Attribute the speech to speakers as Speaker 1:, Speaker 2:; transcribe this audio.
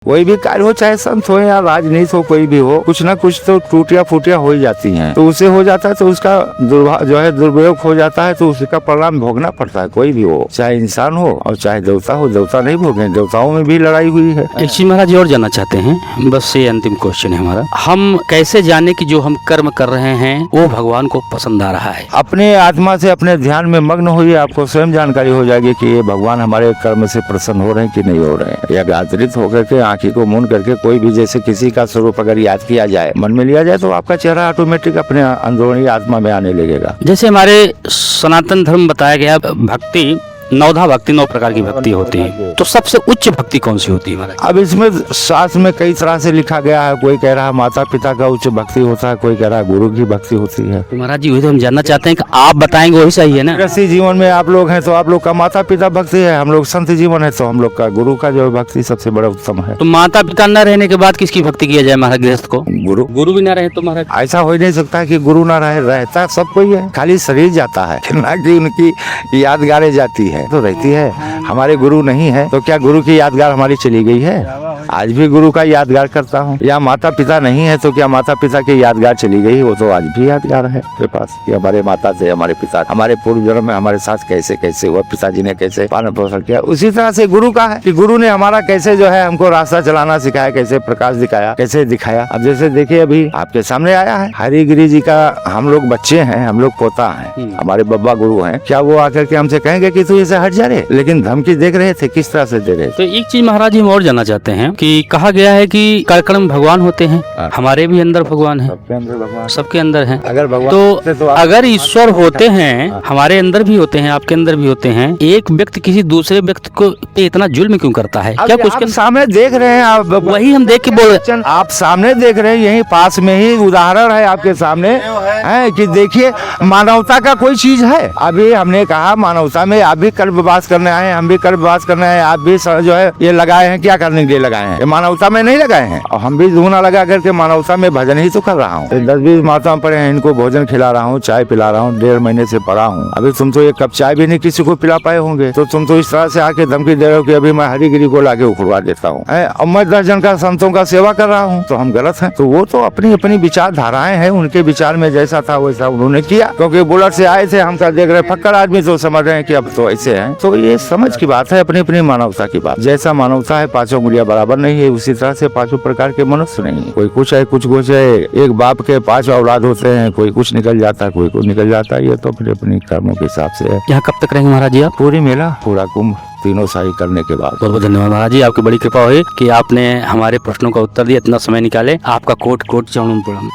Speaker 1: कोई भी कार्य हो, चाहे संत हो या राजनीति हो, कोई भी हो, कुछ ना कुछ तो टूटिया फूटिया हो ही जाती हैं। तो उसे हो जाता है तो उसका दुरुपयोग हो जाता है, तो उसका परिणाम भोगना पड़ता है। कोई भी हो, चाहे इंसान हो और चाहे देवता हो। देवता नहीं भोगे, देवताओं में भी लड़ाई हुई है।
Speaker 2: एक चीज महाराज और जानना चाहते हैं, बस ये अंतिम क्वेश्चन है हमारा। हम कैसे जाने कि जो हम कर्म कर रहे हैं वो भगवान को पसंद आ रहा है?
Speaker 1: अपने आत्मा से अपने ध्यान में मग्न होइए, आपको स्वयं जानकारी हो जाएगी कि ये भगवान हमारे कर्म से प्रसन्न हो रहे हैं कि नहीं हो रहे हैं। या व्यातरित होकर के आंखी को मूंद करके कोई भी जैसे किसी का स्वरूप अगर याद किया जाए, मन में लिया जाए, तो आपका चेहरा ऑटोमेटिक अपने अंदरूनी आत्मा में आने लगेगा।
Speaker 2: जैसे हमारे सनातन धर्म बताया गया, भक्ति नवधा भक्ति 9 प्रकार की भक्ति होती है, तो सबसे उच्च भक्ति कौन सी होती है महाराज?
Speaker 1: अब इसमें शास्त्र में कई तरह से लिखा गया है। कोई कह रहा है माता पिता का उच्च भक्ति होता है, कोई कह रहा है गुरु की भक्ति होती है।
Speaker 2: तो महाराज जी वही तो हम जानना चाहते हैं कि आप बताएंगे वही सही है ना।
Speaker 1: गृहस्थी जीवन में आप लोग हैं तो आप लोग का माता पिता भक्ति है, हम लोग संत जीवन है तो हम लोग का गुरु का जो भक्ति सबसे बड़ा उत्तम है।
Speaker 2: तो माता पिता न रहने के बाद किसकी भक्ति किया जाए महाराज? गृहस्थ को गुरु भी न रहे तो महाराज?
Speaker 1: ऐसा हो नहीं सकता कि गुरु ना रहे, रहता सब कोई है, खाली शरीर जाता है, ना कि उनकी यादगारें जाती है तो रहती है। हमारे गुरु नहीं है तो क्या गुरु की यादगार हमारी चली गई है? आज भी गुरु का यादगार करता हूँ। या माता पिता नहीं है तो क्या माता पिता की यादगार चली गई? वो तो आज भी यादगार है मेरे पास कि हमारे माता से, हमारे पिता, हमारे पूर्व जन्म में हमारे साथ कैसे कैसे हुआ, पिताजी ने कैसे पालन पोषण किया। उसी तरह से गुरु का है कि गुरु ने हमारा कैसे जो है हमको रास्ता चलाना सिखाया, कैसे प्रकाश दिखाया, कैसे दिखाया। अब जैसे देखिए अभी आपके सामने आया है हरिगिरी जी का, हम लोग बच्चे हैं, हम लोग पोता है, हमारे बब्बा गुरु हैं। क्या वो आकर के हमसे कहेंगे कि तू इसे हट जा रहे? लेकिन धमकी देख रहे थे, किस तरह से दे रहे थे।
Speaker 2: तो एक चीज महाराज हम और जानना चाहते हैं कि कहा गया है कि कार्यक्रम भगवान होते हैं, हमारे भी अंदर भगवान है, सबके अंदर है।
Speaker 1: अगर भगवान
Speaker 2: तो अगर ईश्वर होते हैं, हमारे अंदर भी होते हैं, आपके अंदर भी होते हैं, एक व्यक्ति किसी दूसरे व्यक्ति को पे इतना जुल्म क्यों करता है? क्या कुछ
Speaker 1: सामने देख रहे हैं आप?
Speaker 2: वही हम देख के बोल रहे हैं।
Speaker 1: आप सामने देख रहे हैं, यही पास में ही उदाहरण है आपके सामने है कि देखिए मानवता का कोई चीज है। अभी हमने कहा मानवता में आप भी कर्मवास करने आए, हम भी कर्मवास करने आए, आप भी जो है ये लगाए हैं, क्या करने के लिए लगाए हैं? ये मानवता में नहीं लगाए हैं। और हम भी धूना लगा करके मानवता में भजन ही तो कर रहा हूँ। 10-20 माता पड़े हैं, इनको भोजन खिला रहा हूँ, चाय पिला रहा हूँ, 1.5 महीने से पड़ा हूँ। अभी तुम तो एक कप चाय भी नहीं किसी को पिला पाए होंगे, तो तुम तो इस तरह से आके धमकी दे रहे हो कि अभी मैं हरिगिरी को लाके उखड़वा देता हूँ। और मैं 10 जन का संतों का सेवा कर रहा हूँ, तो हम गलत हैं? तो वो तो अपनी अपनी विचारधाराएं हैं, उनके विचार में जैसा था वैसा उन्होंने किया। क्योंकि बुलेट से आए थे, हम क्या देख रहे फक्कर आदमी तो समझ रहे हैं कि अब तो ऐसे हैं। तो ये समझ की बात है, अपनी अपनी मानवता की बात। जैसा मानवता है, 5 उंगलियां बराबर नहीं है, उसी तरह से 5 प्रकार के मनुष्य नहीं है। कोई कुछ है, कुछ है। एक बाप के 5 औलाद होते हैं, कोई कुछ निकल जाता है, कोई कुछ निकल जाता है। ये तो अपने अपनी कर्मों के हिसाब से है।
Speaker 2: यहाँ कब तक रहेंगे महाराज जी आप?
Speaker 1: पूरी मेला, पूरा कुंभ, तीनों शाही करने के बाद।
Speaker 2: बहुत बहुत धन्यवाद महाराज जी, आपकी बड़ी कृपा हुई कि आपने हमारे प्रश्नों का उत्तर दिया, इतना समय निकाले। आपका कोट चरणों में प्रणाम।